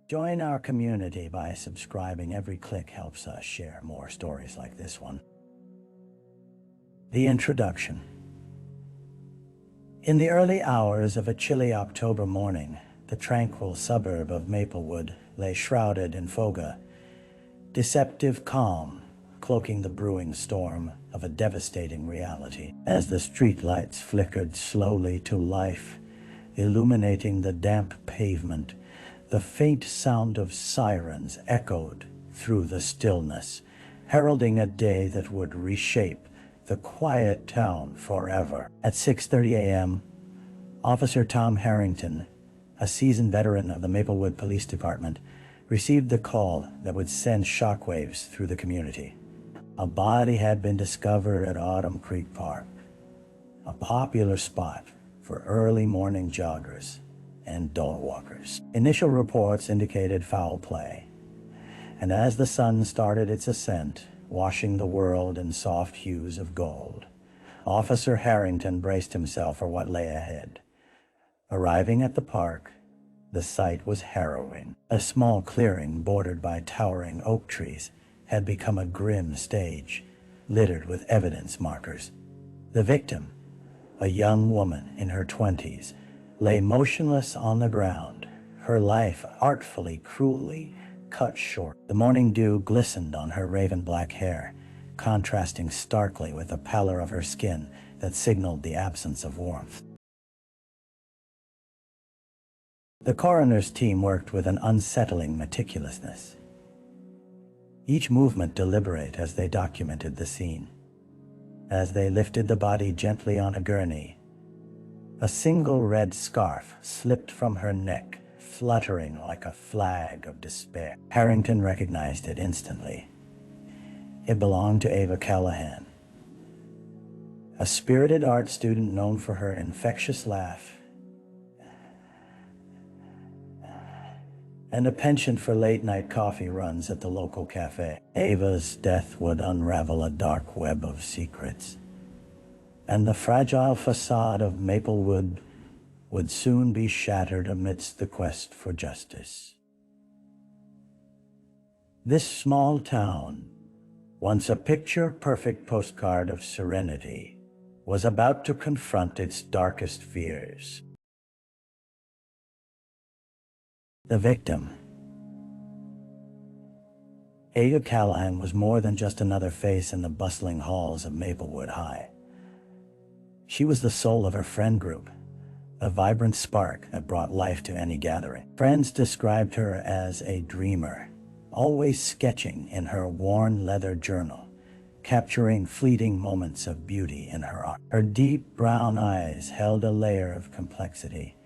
Join our community by subscribing. Every click helps us share more stories like this one. The introduction. In the early hours of a chilly October morning, the tranquil suburb of Maplewood lay shrouded in foga, deceptive calm, cloaking the brewing storm of a devastating reality. As the streetlights flickered slowly to life, illuminating the damp pavement, the faint sound of sirens echoed through the stillness, heralding a day that would reshape the quiet town forever. At 6:30 a.m., Officer Tom Harrington, a seasoned veteran of the Maplewood Police Department, received the call that would send shockwaves through the community. A body had been discovered at Autumn Creek Park, a popular spot for early morning joggers and dog walkers. Initial reports indicated foul play, and as the sun started its ascent, washing the world in soft hues of gold, Officer Harrington braced himself for what lay ahead. Arriving at the park, the sight was harrowing. A small clearing bordered by towering oak trees had become a grim stage, littered with evidence markers. The victim, a young woman in her 20s, lay motionless on the ground, her life artfully, cruelly cut short. The morning dew glistened on her raven black hair, contrasting starkly with the pallor of her skin that signaled the absence of warmth. The coroner's team worked with an unsettling meticulousness, each movement deliberate as they documented the scene. As they lifted the body gently on a gurney, a single red scarf slipped from her neck, fluttering like a flag of despair. Harrington recognized it instantly. It belonged to Ava Callahan, a spirited art student known for her infectious laugh and a penchant for late-night coffee runs at the local cafe. Ava's death would unravel a dark web of secrets, and the fragile facade of Maplewood would soon be shattered amidst the quest for justice. This small town, once a picture-perfect postcard of serenity, was about to confront its darkest fears. The victim. Ava Callahan was more than just another face in the bustling halls of Maplewood High. She was the soul of her friend group, a vibrant spark that brought life to any gathering. Friends described her as a dreamer, always sketching in her worn leather journal, capturing fleeting moments of beauty in her art. Her deep brown eyes held a layer of complexity.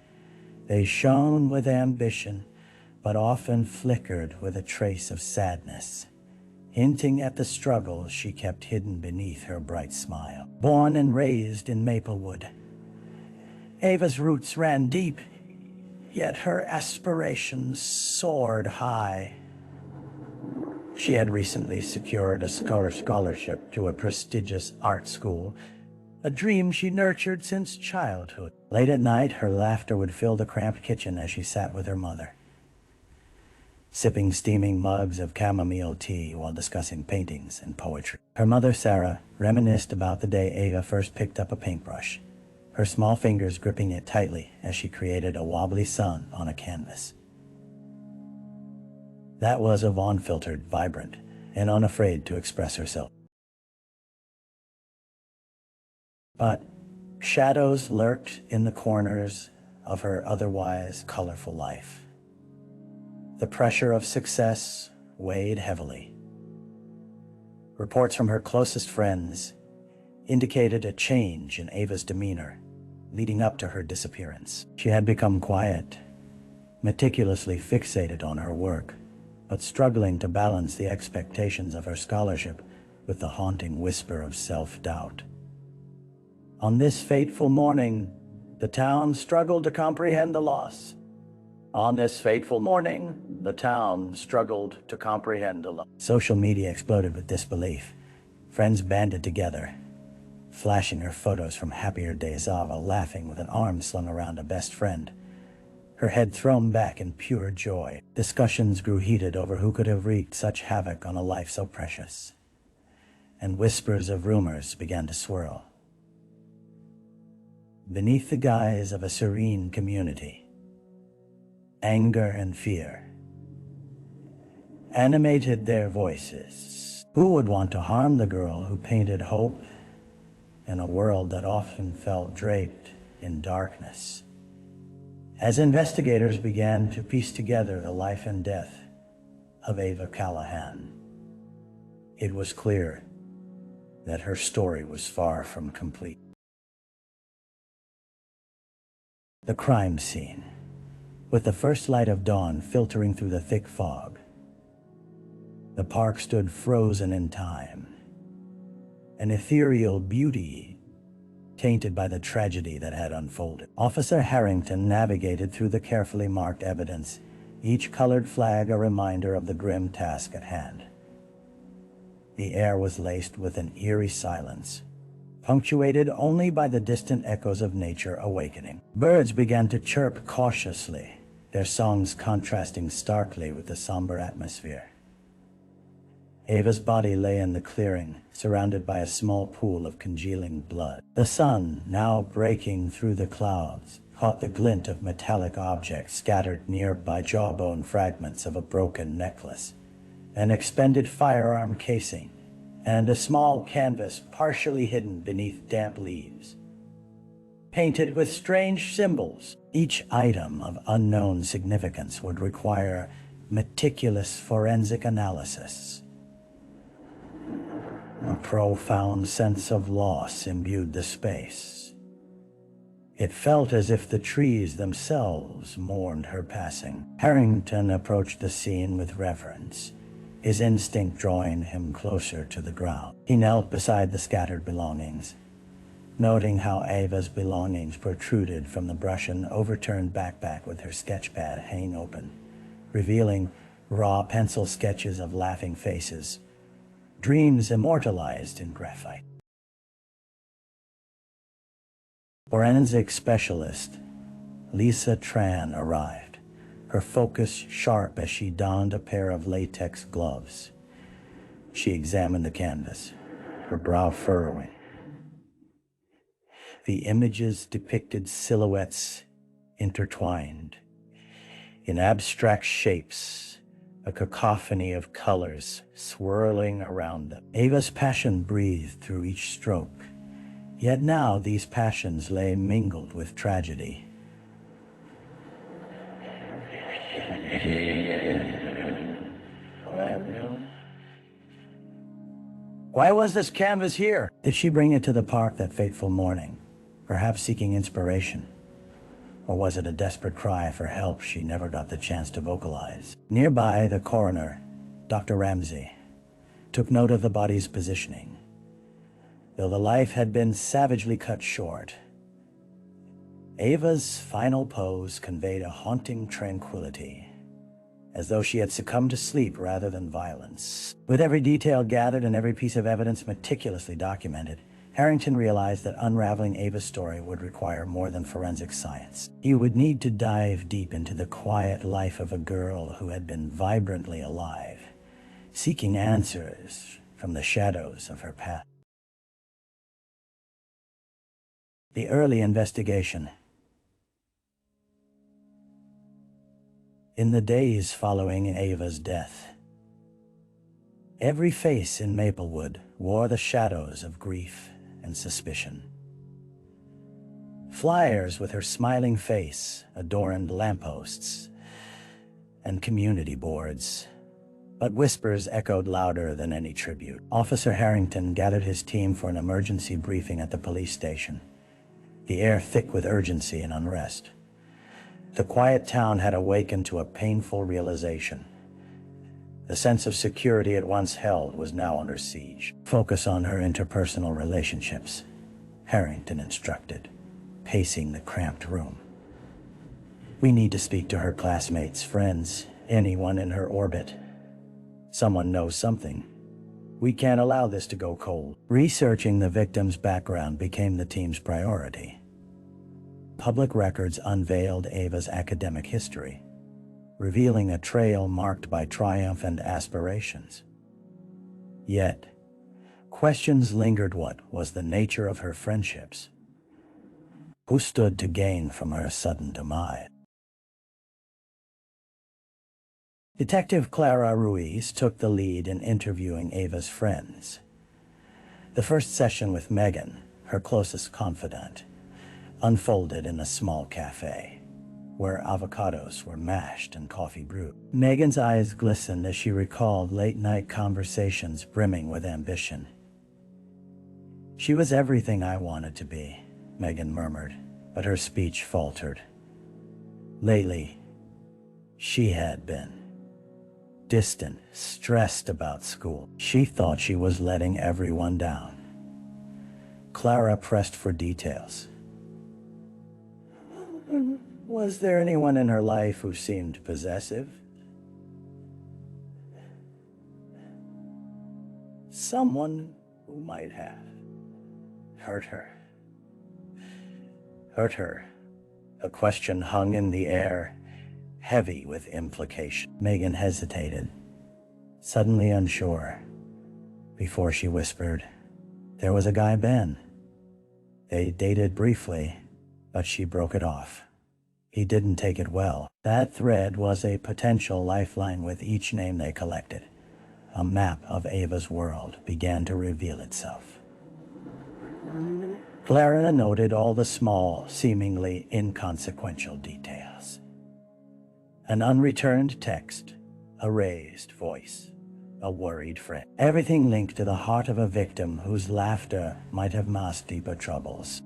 They shone with ambition, but often flickered with a trace of sadness, hinting at the struggles she kept hidden beneath her bright smile. Born and raised in Maplewood, Ava's roots ran deep, yet her aspirations soared high. She had recently secured a scholarship to a prestigious art school, a dream she nurtured since childhood. Late at night, her laughter would fill the cramped kitchen as she sat with her mother, sipping steaming mugs of chamomile tea while discussing paintings and poetry. Her mother, Sarah, reminisced about the day Ava first picked up a paintbrush, her small fingers gripping it tightly as she created a wobbly sun on a canvas. That was Ava, unfiltered, vibrant, and unafraid to express herself. But shadows lurked in the corners of her otherwise colorful life. The pressure of success weighed heavily. Reports from her closest friends indicated a change in Ava's demeanor leading up to her disappearance. She had become quiet, meticulously fixated on her work, but struggling to balance the expectations of her scholarship with the haunting whisper of self-doubt. On this fateful morning, the town struggled to comprehend the loss. On this fateful morning, the town struggled to comprehend the loss. Social media exploded with disbelief. Friends banded together, flashing her photos from happier days, Ava laughing with an arm slung around a best friend, her head thrown back in pure joy. Discussions grew heated over who could have wreaked such havoc on a life so precious, and whispers of rumors began to swirl. Beneath the guise of a serene community, anger and fear animated their voices. Who would want to harm the girl who painted hope in a world that often felt draped in darkness? As investigators began to piece together the life and death of Ava Callahan, it was clear that her story was far from complete. The crime scene, with the first light of dawn filtering through the thick fog. The park stood frozen in time, an ethereal beauty tainted by the tragedy that had unfolded. Officer Harrington navigated through the carefully marked evidence, each colored flag a reminder of the grim task at hand. The air was laced with an eerie silence, punctuated only by the distant echoes of nature awakening. Birds began to chirp cautiously, their songs contrasting starkly with the somber atmosphere. Ava's body lay in the clearing, surrounded by a small pool of congealing blood. The sun, now breaking through the clouds, caught the glint of metallic objects scattered nearby, jawbone fragments of a broken necklace, an expended firearm casing, and a small canvas partially hidden beneath damp leaves, painted with strange symbols. Each item of unknown significance would require meticulous forensic analysis. A profound sense of loss imbued the space. It felt as if the trees themselves mourned her passing. Harrington approached the scene with reverence, his instinct drawing him closer to the ground. He knelt beside the scattered belongings, noting how Ava's belongings protruded from the brush, an overturned backpack with her sketchpad hanging open, revealing raw pencil sketches of laughing faces, dreams immortalized in graphite. Forensic specialist Lisa Tran arrived, her focus sharp as she donned a pair of latex gloves. She examined the canvas, her brow furrowing. The images depicted silhouettes intertwined in abstract shapes, a cacophony of colors swirling around them. Ava's passion breathed through each stroke, yet now these passions lay mingled with tragedy. Why was this canvas here? Did she bring it to the park that fateful morning, perhaps seeking inspiration? Or was it a desperate cry for help she never got the chance to vocalize? Nearby, the coroner, Dr. Ramsey, took note of the body's positioning. Though the life had been savagely cut short, Ava's final pose conveyed a haunting tranquility, as though she had succumbed to sleep rather than violence. With every detail gathered and every piece of evidence meticulously documented, Harrington realized that unraveling Ava's story would require more than forensic science. He would need to dive deep into the quiet life of a girl who had been vibrantly alive, seeking answers from the shadows of her past. The early investigation. In the days following Ava's death, every face in Maplewood wore the shadows of grief and suspicion. Flyers with her smiling face adorned lampposts and community boards, but whispers echoed louder than any tribute. Officer Harrington gathered his team for an emergency briefing at the police station, the air thick with urgency and unrest. The quiet town had awakened to a painful realization. The sense of security it once held was now under siege. Focus on her interpersonal relationships, Harrington instructed, pacing the cramped room. We need to speak to her classmates, friends, anyone in her orbit. Someone knows something. We can't allow this to go cold. Researching the victim's background became the team's priority. public records unveiled Ava's academic history, revealing a trail marked by triumph and aspirations. Yet, questions lingered. What was the nature of her friendships? Who stood to gain from her sudden demise? Detective Clara Ruiz took the lead in interviewing Ava's friends. The first session with Megan, her closest confidant, unfolded in a small cafe, where avocados were mashed and coffee brewed. Megan's eyes glistened as she recalled late-night conversations brimming with ambition. "She was everything I wanted to be," Megan murmured, but her speech faltered. Lately, she had been distant, stressed about school. She thought she was letting everyone down. Clara pressed for details. "Was there anyone in her life who seemed possessive? Someone who might have hurt her?" Hurt her. A question hung in the air, heavy with implication. Megan hesitated, suddenly unsure. Before she whispered, "There was a guy, Ben. They dated briefly, but she broke it off. He didn't take it well." That thread was a potential lifeline. With each name they collected, a map of Ava's world began to reveal itself. Clara noted all the small, seemingly inconsequential details. An unreturned text, a raised voice, a worried friend. Everything linked to the heart of a victim whose laughter might have masked deeper troubles.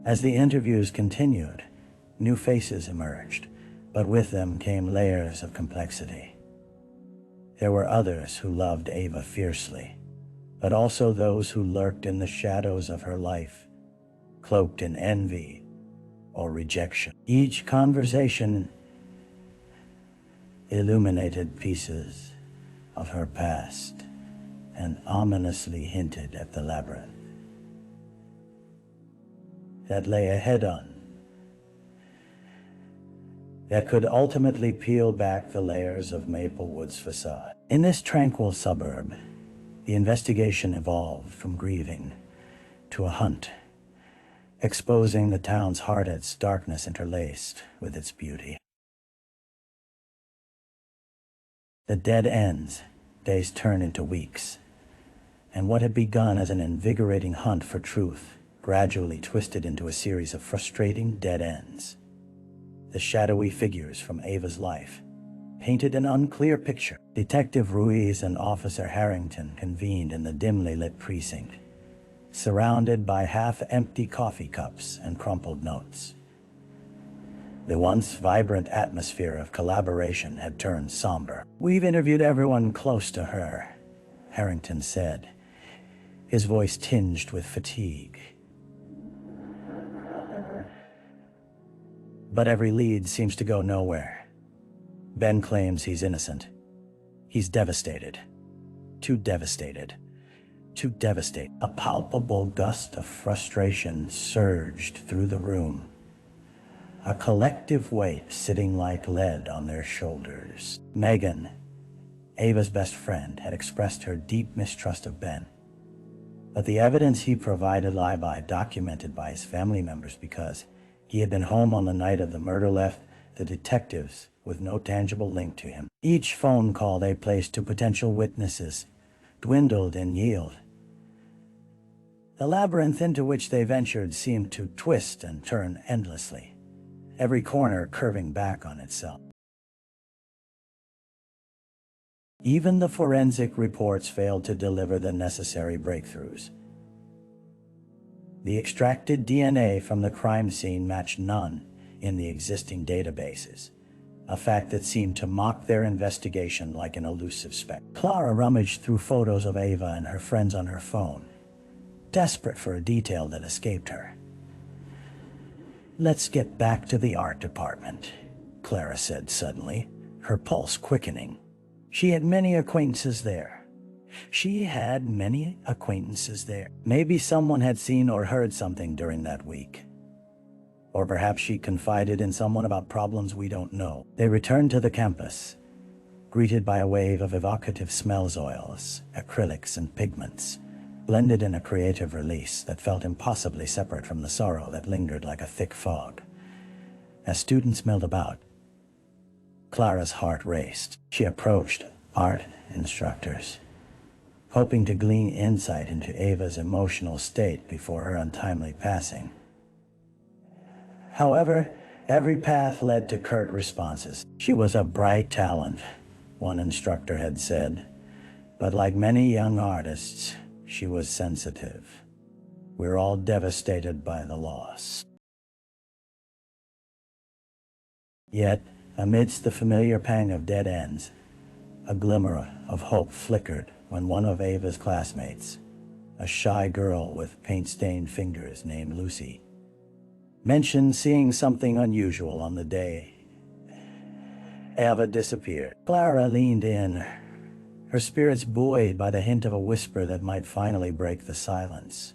As the interviews continued, new faces emerged, but with them came layers of complexity. There were others who loved Ava fiercely, but also those who lurked in the shadows of her life, cloaked in envy or rejection. Each conversation illuminated pieces of her past and ominously hinted at the labyrinth that lay ahead that could ultimately peel back the layers of Maplewood's facade. In this tranquil suburb, the investigation evolved from grieving to a hunt, exposing the town's heart, its darkness interlaced with its beauty. The dead ends, days turned into weeks, and what had begun as an invigorating hunt for truth gradually twisted into a series of frustrating dead ends. The shadowy figures from Ava's life painted an unclear picture. Detective Ruiz and Officer Harrington convened in the dimly lit precinct, surrounded by half-empty coffee cups and crumpled notes. The once vibrant atmosphere of collaboration had turned somber. "We've interviewed everyone close to her," Harrington said, his voice tinged with fatigue. "But every lead seems to go nowhere. Ben claims he's innocent. He's devastated. Too devastated. Too devastated." A palpable gust of frustration surged through the room, a collective weight sitting like lead on their shoulders. Megan, Ava's best friend, had expressed her deep mistrust of Ben, but the evidence he provided alibi documented by his family members because he had been home on the night of the murder left the detectives with no tangible link to him. Each phone call they placed to potential witnesses dwindled in yield. The labyrinth into which they ventured seemed to twist and turn endlessly, every corner curving back on itself. Even the forensic reports failed to deliver the necessary breakthroughs. The extracted DNA from the crime scene matched none in the existing databases, a fact that seemed to mock their investigation like an elusive specter. Clara rummaged through photos of Ava and her friends on her phone, desperate for a detail that escaped her. "Let's get back to the art department," Clara said suddenly, her pulse quickening. She had many acquaintances there, She had many acquaintances there. Maybe someone had seen or heard something during that week. Or perhaps she confided in someone about problems we don't know. They returned to the campus, greeted by a wave of evocative smells oils, acrylics, and pigments, blended in a creative release that felt impossibly separate from the sorrow that lingered like a thick fog. As students milled about, Clara's heart raced. She approached art instructors, hoping to glean insight into Ava's emotional state before her untimely passing. However, every path led to curt responses. She was a bright talent, one instructor had said, but like many young artists, she was sensitive. We're all devastated by the loss. Yet, amidst the familiar pang of dead ends, a glimmer of hope flickered when one of Ava's classmates, a shy girl with paint-stained fingers named Lucy, mentioned seeing something unusual on the day Ava disappeared. Clara leaned in, her spirits buoyed by the hint of a whisper that might finally break the silence.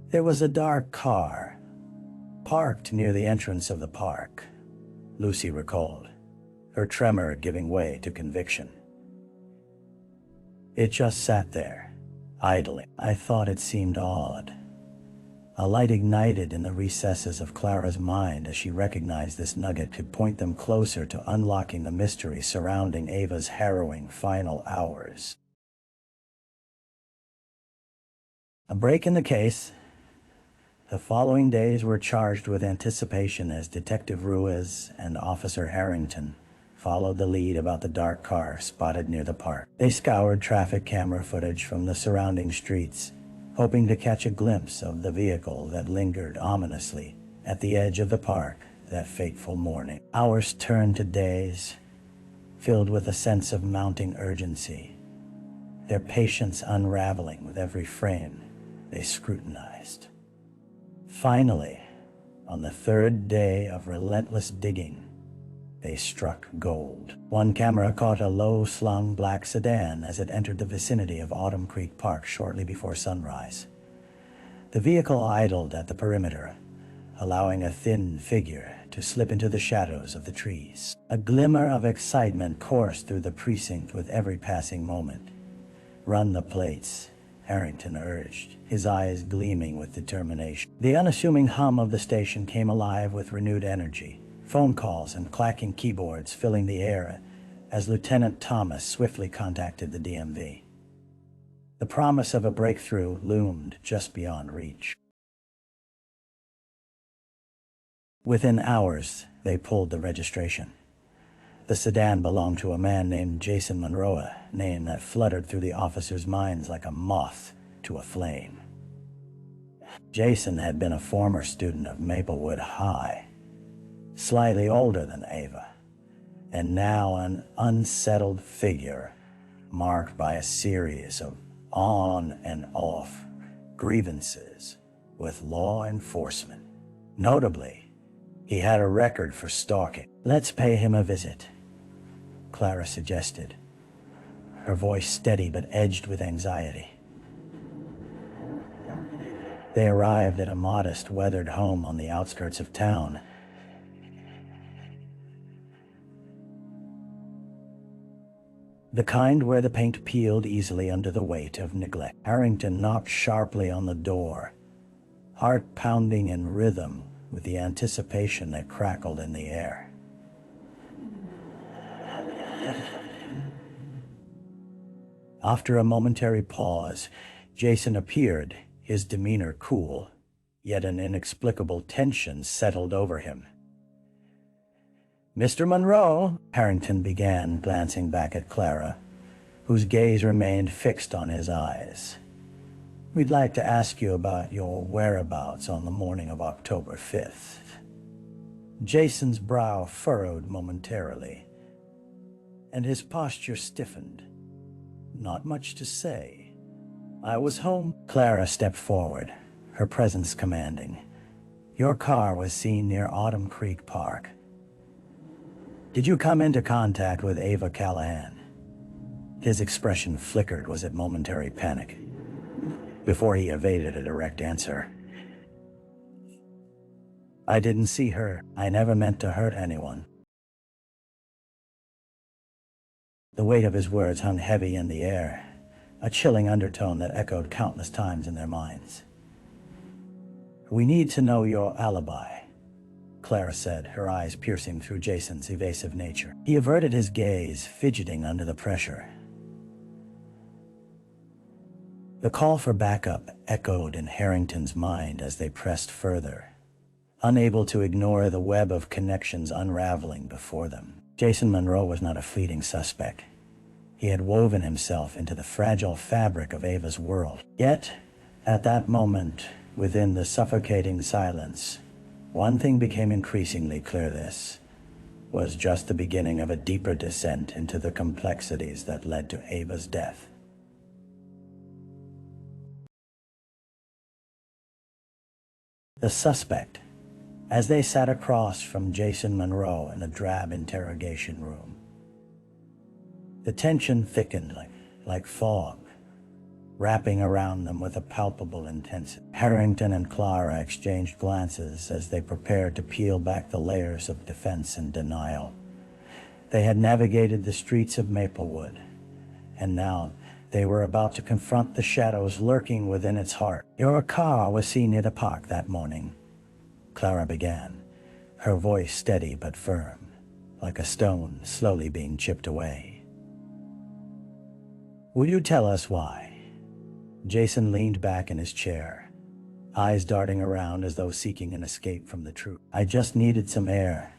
There was a dark car, parked near the entrance of the park, Lucy recalled, her tremor giving way to conviction. It just sat there, idling. I thought it seemed odd. A light ignited in the recesses of Clara's mind as she recognized this nugget could point them closer to unlocking the mystery surrounding Ava's harrowing final hours. A break in the case. The following days were charged with anticipation as Detective Ruiz and Officer Harrington followed the lead about the dark car spotted near the park. They scoured traffic camera footage from the surrounding streets, hoping to catch a glimpse of the vehicle that lingered ominously at the edge of the park that fateful morning. Hours turned to days, filled with a sense of mounting urgency, their patience unraveling with every frame they scrutinized. Finally, on the third day of relentless digging, they struck gold. One camera caught a low-slung black sedan as it entered the vicinity of Autumn Creek Park shortly before sunrise. The vehicle idled at the perimeter, allowing a thin figure to slip into the shadows of the trees. A glimmer of excitement coursed through the precinct with every passing moment. "Run the plates," Harrington urged, his eyes gleaming with determination. The unassuming hum of the station came alive with renewed energy, phone calls and clacking keyboards filling the air as Lieutenant Thomas swiftly contacted the DMV. The promise of a breakthrough loomed just beyond reach. Within hours, they pulled the registration. The sedan belonged to a man named Jason Monroe, a name that fluttered through the officers' minds like a moth to a flame. Jason had been a former student of Maplewood High, slightly older than Ava, and now an unsettled figure marked by a series of on and off grievances with law enforcement. Notably, he had a record for stalking. "Let's pay him a visit," Clara suggested, her voice steady but edged with anxiety. They arrived at a modest, weathered home on the outskirts of town. The kind where the paint peeled easily under the weight of neglect. Harrington knocked sharply on the door, heart pounding in rhythm with the anticipation that crackled in the air. After a momentary pause, Jason appeared, his demeanor cool, yet an inexplicable tension settled over him. "Mr. Monroe," Harrington began, glancing back at Clara, whose gaze remained fixed on his eyes. "We'd like to ask you about your whereabouts on the morning of October 5th. Jason's brow furrowed momentarily, and his posture stiffened. "Not much to say. I was home." Clara stepped forward, her presence commanding. "Your car was seen near Autumn Creek Park. Did you come into contact with Ava Callahan?" His expression flickered. Was it momentary panic? Before he evaded a direct answer. I didn't see her. I never meant to hurt anyone. The weight of his words hung heavy in the air, a chilling undertone that echoed countless times in their minds. We need to know your alibi, Clara said, her eyes piercing through Jason's evasive nature. He averted his gaze, fidgeting under the pressure. The call for backup echoed in Harrington's mind as they pressed further, unable to ignore the web of connections unraveling before them. Jason Monroe was not a fleeting suspect. He had woven himself into the fragile fabric of Ava's world. Yet, at that moment, within the suffocating silence, one thing became increasingly clear. This was just the beginning of a deeper descent into the complexities that led to Ava's death. The suspect, as they sat across from Jason Monroe in a drab interrogation room. The tension thickened like fog, wrapping around them with a palpable intensity. Harrington and Clara exchanged glances as they prepared to peel back the layers of defense and denial. They had navigated the streets of Maplewood, and now they were about to confront the shadows lurking within its heart. Your car was seen near the park that morning, Clara began, her voice steady but firm, like a stone slowly being chipped away. Will you tell us why? Jason leaned back in his chair, eyes darting around as though seeking an escape from the truth. I just needed some air.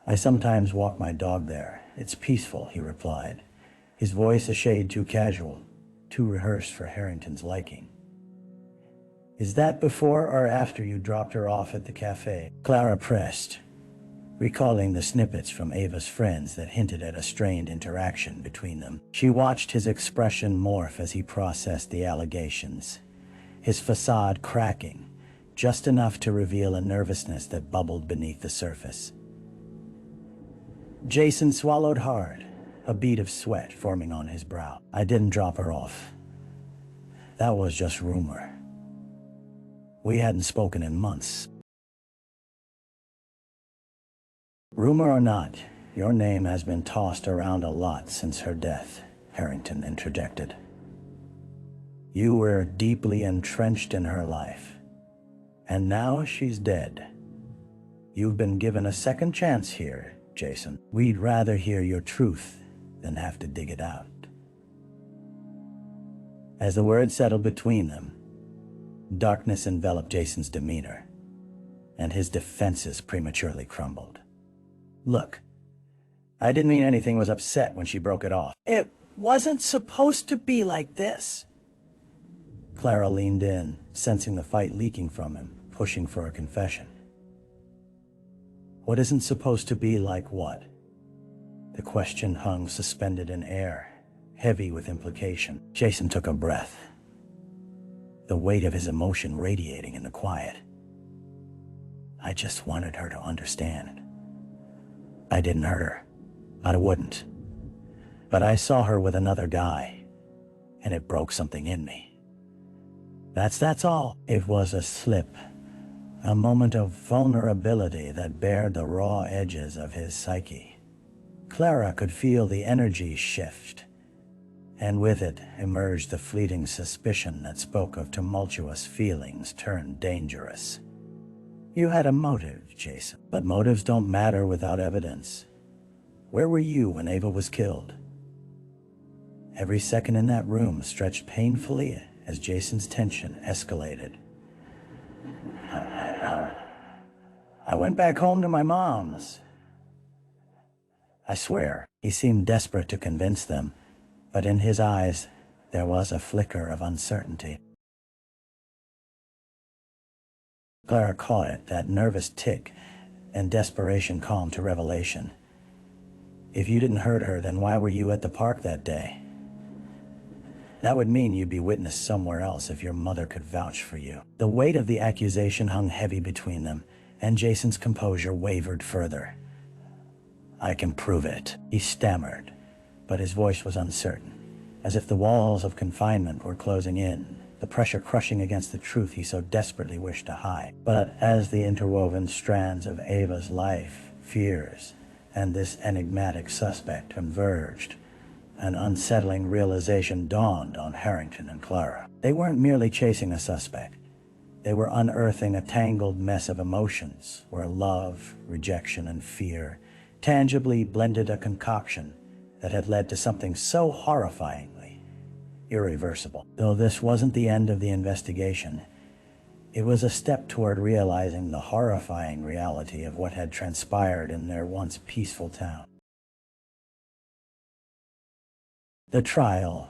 I sometimes walk my dog there. It's peaceful, he replied, his voice a shade too casual, too rehearsed for Harrington's liking. Is that before or after you dropped her off at the cafe? Clara pressed, recalling the snippets from Ava's friends that hinted at a strained interaction between them. She watched his expression morph as he processed the allegations, his facade cracking, just enough to reveal a nervousness that bubbled beneath the surface. Jason swallowed hard, a bead of sweat forming on his brow. I didn't drop her off. That was just rumor. We hadn't spoken in months. Rumor or not, your name has been tossed around a lot since her death, Harrington interjected. You were deeply entrenched in her life, and now she's dead. You've been given a second chance here, Jason. We'd rather hear your truth than have to dig it out. As the words settled between them, darkness enveloped Jason's demeanor, and his defenses prematurely crumbled. Look, I didn't mean anything. Was upset when she broke it off. It wasn't supposed to be like this. Clara leaned in, sensing the fight leaking from him, pushing for a confession. What isn't supposed to be like what? The question hung suspended in air, heavy with implication. Jason took a breath, the weight of his emotion radiating in the quiet. I just wanted her to understand. I didn't hurt her. I wouldn't. But I saw her with another guy, and it broke something in me. That's all. It was a slip, a moment of vulnerability that bared the raw edges of his psyche. Clara could feel the energy shift, and with it emerged the fleeting suspicion that spoke of tumultuous feelings turned dangerous. You had a motive, Jason, but motives don't matter without evidence. Where were you when Ava was killed? Every second in that room stretched painfully as Jason's tension escalated. I went back home to my mom's. I swear. He seemed desperate to convince them, but in his eyes there was a flicker of uncertainty. Clara caught it, that nervous tick, and desperation calmed to revelation. If you didn't hurt her, then why were you at the park that day? That would mean you'd be witnessed somewhere else if your mother could vouch for you. The weight of the accusation hung heavy between them, and Jason's composure wavered further. I can prove it, he stammered, but his voice was uncertain, as if the walls of confinement were closing in, the pressure crushing against the truth he so desperately wished to hide. But as the interwoven strands of Ava's life, fears, and this enigmatic suspect converged, an unsettling realization dawned on Harrington and Clara. They weren't merely chasing a suspect. They were unearthing a tangled mess of emotions where love, rejection, and fear tangibly blended a concoction that had led to something so horrifyingly irreversible. Though this wasn't the end of the investigation, it was a step toward realizing the horrifying reality of what had transpired in their once peaceful town. The trial.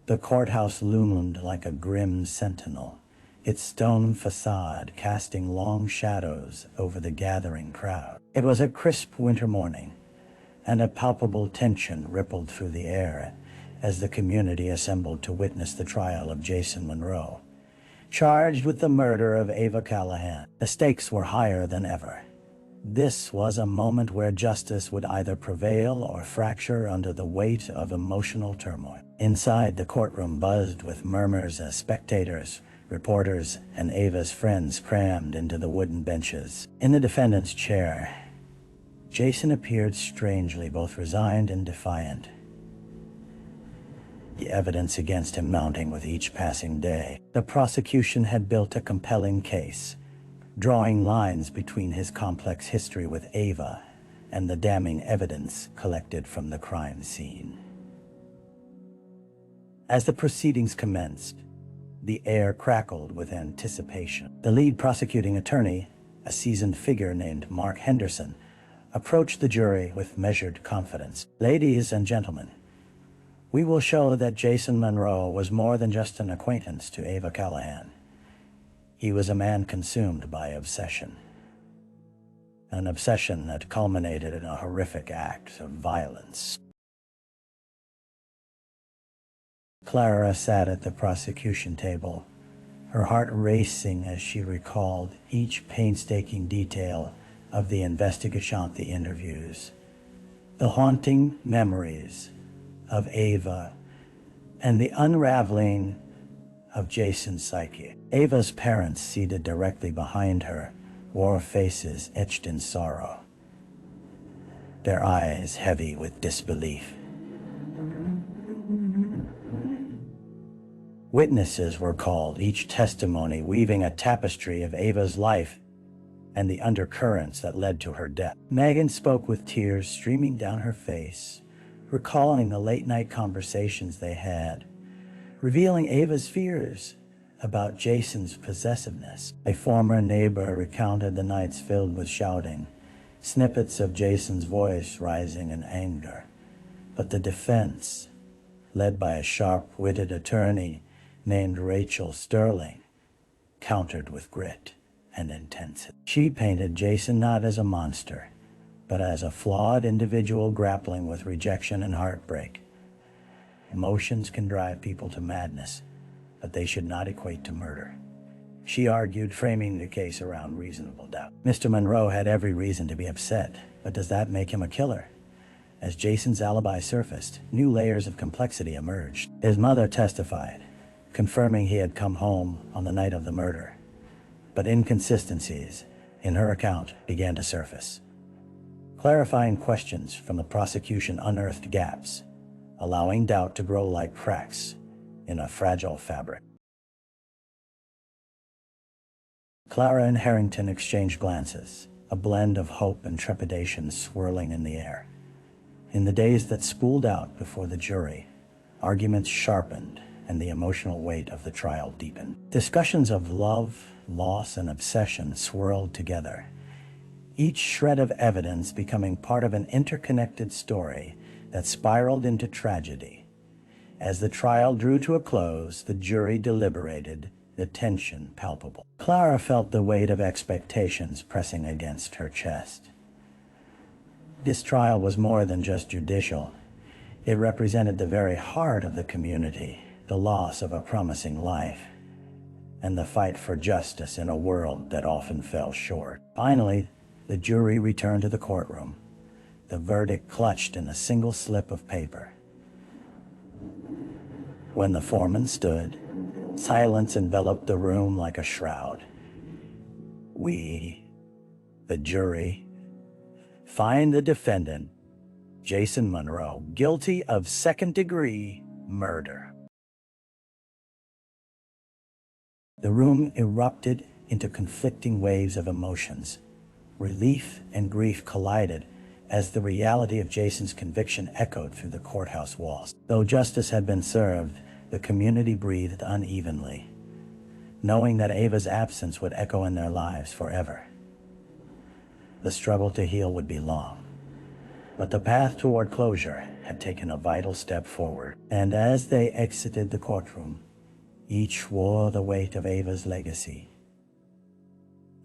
The courthouse loomed like a grim sentinel, its stone facade casting long shadows over the gathering crowd. It was a crisp winter morning, and a palpable tension rippled through the air as the community assembled to witness the trial of Jason Monroe, charged with the murder of Ava Callahan. The stakes were higher than ever. This was a moment where justice would either prevail or fracture under the weight of emotional turmoil. Inside, the courtroom buzzed with murmurs as spectators, reporters, and Ava's friends crammed into the wooden benches. In the defendant's chair, Jason appeared strangely both resigned and defiant, the evidence against him mounting with each passing day. The prosecution had built a compelling case, drawing lines between his complex history with Ava and the damning evidence collected from the crime scene. As the proceedings commenced, the air crackled with anticipation. The lead prosecuting attorney, a seasoned figure named Mark Henderson, approached the jury with measured confidence. "Ladies and gentlemen, we will show that Jason Monroe was more than just an acquaintance to Ava Callahan. He was a man consumed by obsession. An obsession that culminated in a horrific act of violence." Clara sat at the prosecution table, her heart racing as she recalled each painstaking detail of the investigation, the interviews, the haunting memories of Ava, and the unraveling of Jason's psyche. Ava's parents, seated directly behind her, wore faces etched in sorrow, their eyes heavy with disbelief. Witnesses were called, each testimony weaving a tapestry of Ava's life and the undercurrents that led to her death. Megan spoke with tears streaming down her face, recalling the late-night conversations they had, revealing Ava's fears about Jason's possessiveness. A former neighbor recounted the nights filled with shouting, snippets of Jason's voice rising in anger. But the defense, led by a sharp-witted attorney named Rachel Sterling, countered with grit and intensity. She painted Jason not as a monster, but as a flawed individual grappling with rejection and heartbreak. Emotions can drive people to madness, but they should not equate to murder, she argued, framing the case around reasonable doubt. Mr. Monroe had every reason to be upset, but does that make him a killer? As Jason's alibi surfaced, new layers of complexity emerged. His mother testified, confirming he had come home on the night of the murder, but inconsistencies in her account began to surface. Clarifying questions from the prosecution unearthed gaps, allowing doubt to grow like cracks in a fragile fabric. Clara and Harrington exchanged glances, a blend of hope and trepidation swirling in the air. In the days that spooled out before the jury, arguments sharpened and the emotional weight of the trial deepened. Discussions of love, loss, and obsession swirled together, each shred of evidence becoming part of an interconnected story that spiraled into tragedy. As the trial drew to a close, the jury deliberated, the tension palpable. Clara felt the weight of expectations pressing against her chest. This trial was more than just judicial. It represented the very heart of the community, the loss of a promising life, and the fight for justice in a world that often fell short. Finally, the jury returned to the courtroom, the verdict clutched in a single slip of paper. When the foreman stood, silence enveloped the room like a shroud. We, the jury, find the defendant, Jason Monroe, guilty of second-degree murder. The room erupted into conflicting waves of emotions. Relief and grief collided as the reality of Jason's conviction echoed through the courthouse walls. Though justice had been served, the community breathed unevenly, knowing that Ava's absence would echo in their lives forever. The struggle to heal would be long, but the path toward closure had taken a vital step forward. And as they exited the courtroom, each wore the weight of Ava's legacy,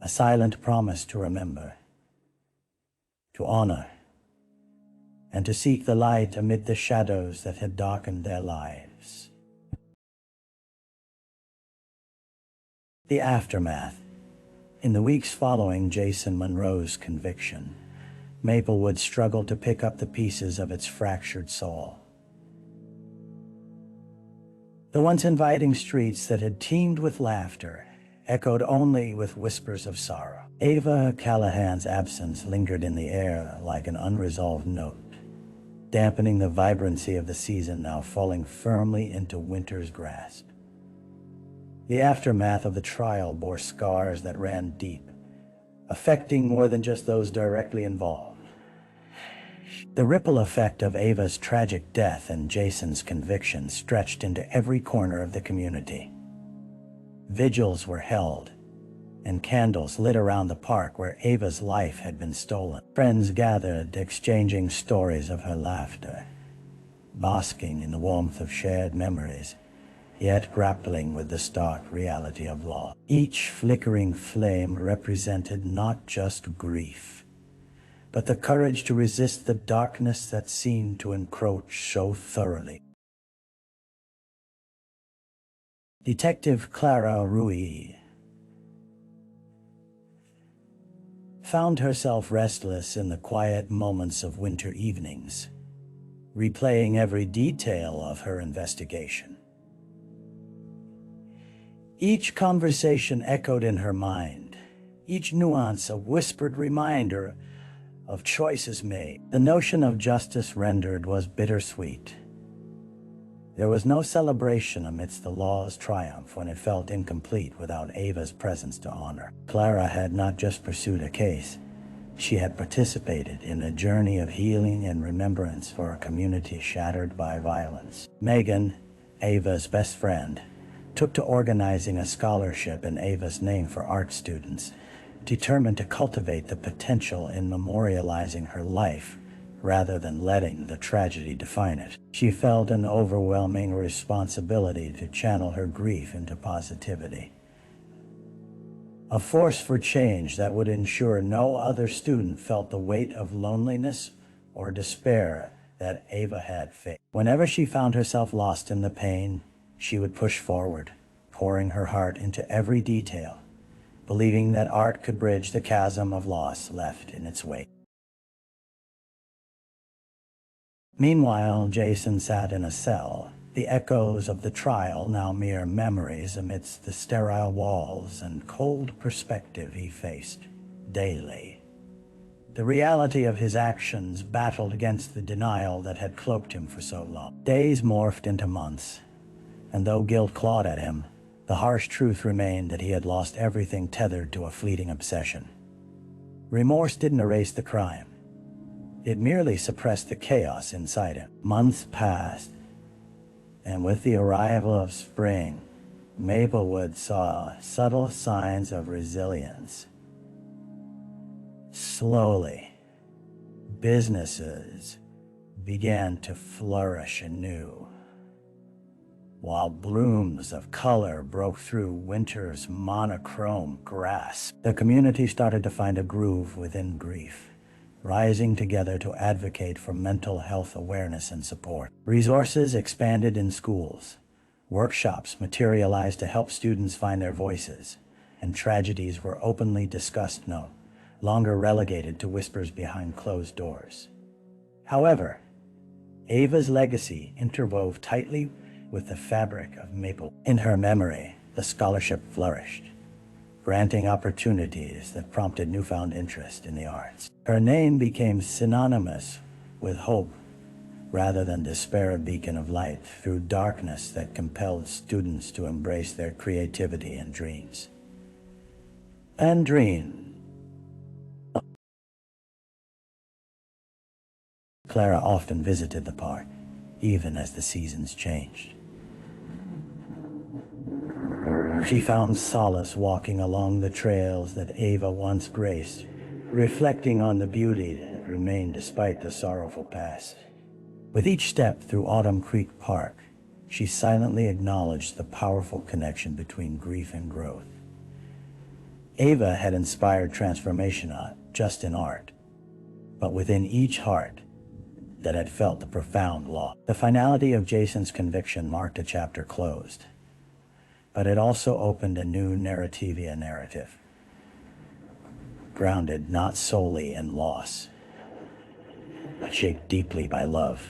a silent promise to remember, to honor, and to seek the light amid the shadows that had darkened their lives. The aftermath. In the weeks following Jason Monroe's conviction, Maplewood struggled to pick up the pieces of its fractured soul. The once inviting streets that had teemed with laughter echoed only with whispers of sorrow. Ava Callahan's absence lingered in the air like an unresolved note, dampening the vibrancy of the season now falling firmly into winter's grasp. The aftermath of the trial bore scars that ran deep, affecting more than just those directly involved. The ripple effect of Ava's tragic death and Jason's conviction stretched into every corner of the community. Vigils were held, and candles lit around the park where Ava's life had been stolen. Friends gathered, exchanging stories of her laughter, basking in the warmth of shared memories, yet grappling with the stark reality of loss. Each flickering flame represented not just grief, but the courage to resist the darkness that seemed to encroach so thoroughly. Detective Clara Rui found herself restless in the quiet moments of winter evenings, replaying every detail of her investigation. Each conversation echoed in her mind, each nuance a whispered reminder of choices made. The notion of justice rendered was bittersweet. There was no celebration amidst the law's triumph when it felt incomplete without Ava's presence to honor. Clara had not just pursued a case, she had participated in a journey of healing and remembrance for a community shattered by violence. Megan, Ava's best friend, took to organizing a scholarship in Ava's name for art students, determined to cultivate the potential in memorializing her life rather than letting the tragedy define it. She felt an overwhelming responsibility to channel her grief into positivity, a force for change that would ensure no other student felt the weight of loneliness or despair that Ava had faced. Whenever she found herself lost in the pain, she would push forward, pouring her heart into every detail, believing that art could bridge the chasm of loss left in its wake. Meanwhile, Jason sat in a cell, the echoes of the trial now mere memories amidst the sterile walls and cold perspective he faced daily. The reality of his actions battled against the denial that had cloaked him for so long. Days morphed into months, and though guilt clawed at him, the harsh truth remained that he had lost everything tethered to a fleeting obsession. Remorse didn't erase the crime. It merely suppressed the chaos inside him. Months passed, and with the arrival of spring, Maplewood saw subtle signs of resilience. Slowly, businesses began to flourish anew, while blooms of color broke through winter's monochrome grasp. The community started to find a groove within grief, rising together to advocate for mental health awareness and support. Resources expanded in schools. Workshops materialized to help students find their voices, and tragedies were openly discussed, no longer relegated to whispers behind closed doors. However, Ava's legacy interwove tightly with the fabric of Maplewood. In her memory, the scholarship flourished, granting opportunities that prompted newfound interest in the arts. Her name became synonymous with hope rather than despair, a beacon of light through darkness that compelled students to embrace their creativity and dreams. Clara often visited the park, even as the seasons changed. She found solace walking along the trails that Ava once graced, reflecting on the beauty that remained despite the sorrowful past. With each step through Autumn Creek Park, she silently acknowledged the powerful connection between grief and growth. Ava had inspired transformation not just in art, but within each heart that had felt the profound loss. The finality of Jason's conviction marked a chapter closed, but it also opened a new narrative, grounded not solely in loss, but shaped deeply by love,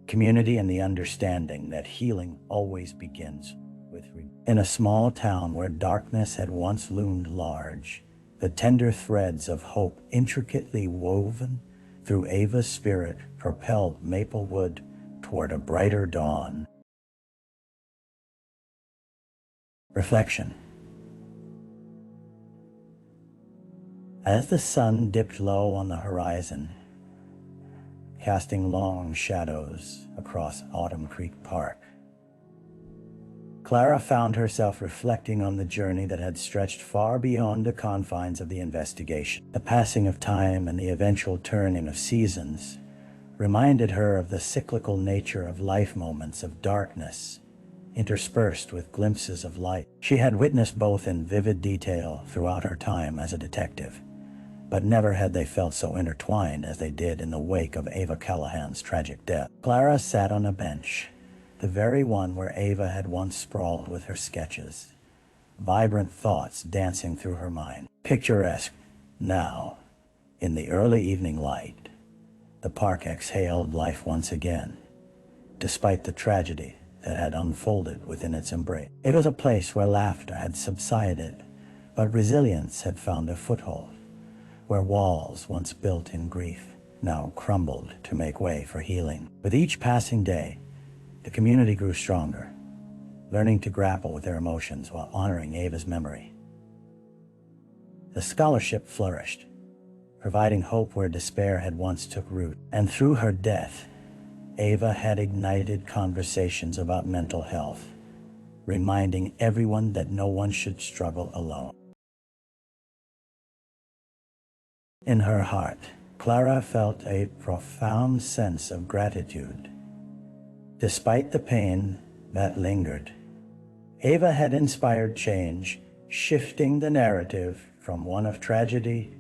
community, and the understanding that healing always begins with in a small town where darkness had once loomed large, the tender threads of hope intricately woven through Ava's spirit propelled Maplewood toward a brighter dawn. Reflection. As the sun dipped low on the horizon, casting long shadows across Autumn Creek Park, Clara found herself reflecting on the journey that had stretched far beyond the confines of the investigation. The passing of time and the eventual turning of seasons reminded her of the cyclical nature of life, moments of darkness interspersed with glimpses of light. She had witnessed both in vivid detail throughout her time as a detective, but never had they felt so intertwined as they did in the wake of Ava Callahan's tragic death. Clara sat on a bench, the very one where Ava had once sprawled with her sketches, vibrant thoughts dancing through her mind. Picturesque now, in the early evening light, the park exhaled life once again, despite the tragedy that had unfolded within its embrace. It was a place where laughter had subsided, but resilience had found a foothold, where walls once built in grief now crumbled to make way for healing. With each passing day, the community grew stronger, learning to grapple with their emotions while honoring Ava's memory. The scholarship flourished, providing hope where despair had once took root. And through her death, Ava had ignited conversations about mental health, reminding everyone that no one should struggle alone. In her heart, Clara felt a profound sense of gratitude. Despite the pain that lingered, Ava had inspired change, shifting the narrative from one of tragedy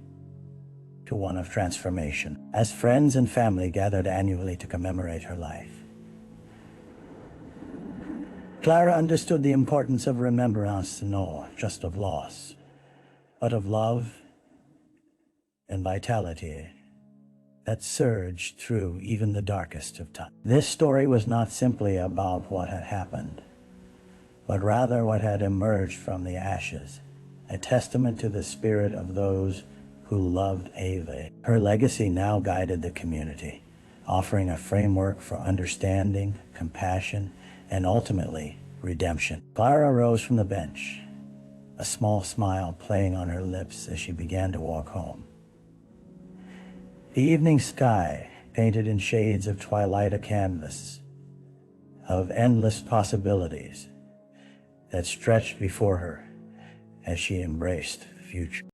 to one of transformation. As friends and family gathered annually to commemorate her life, Clara understood the importance of remembrance, not just of loss, but of love and vitality that surged through even the darkest of times. This story was not simply about what had happened, but rather what had emerged from the ashes, a testament to the spirit of those who loved Ava. Her legacy now guided the community, offering a framework for understanding, compassion, and ultimately, redemption. Clara rose from the bench, a small smile playing on her lips as she began to walk home. The evening sky, painted in shades of twilight, a canvas of endless possibilities that stretched before her as she embraced the future.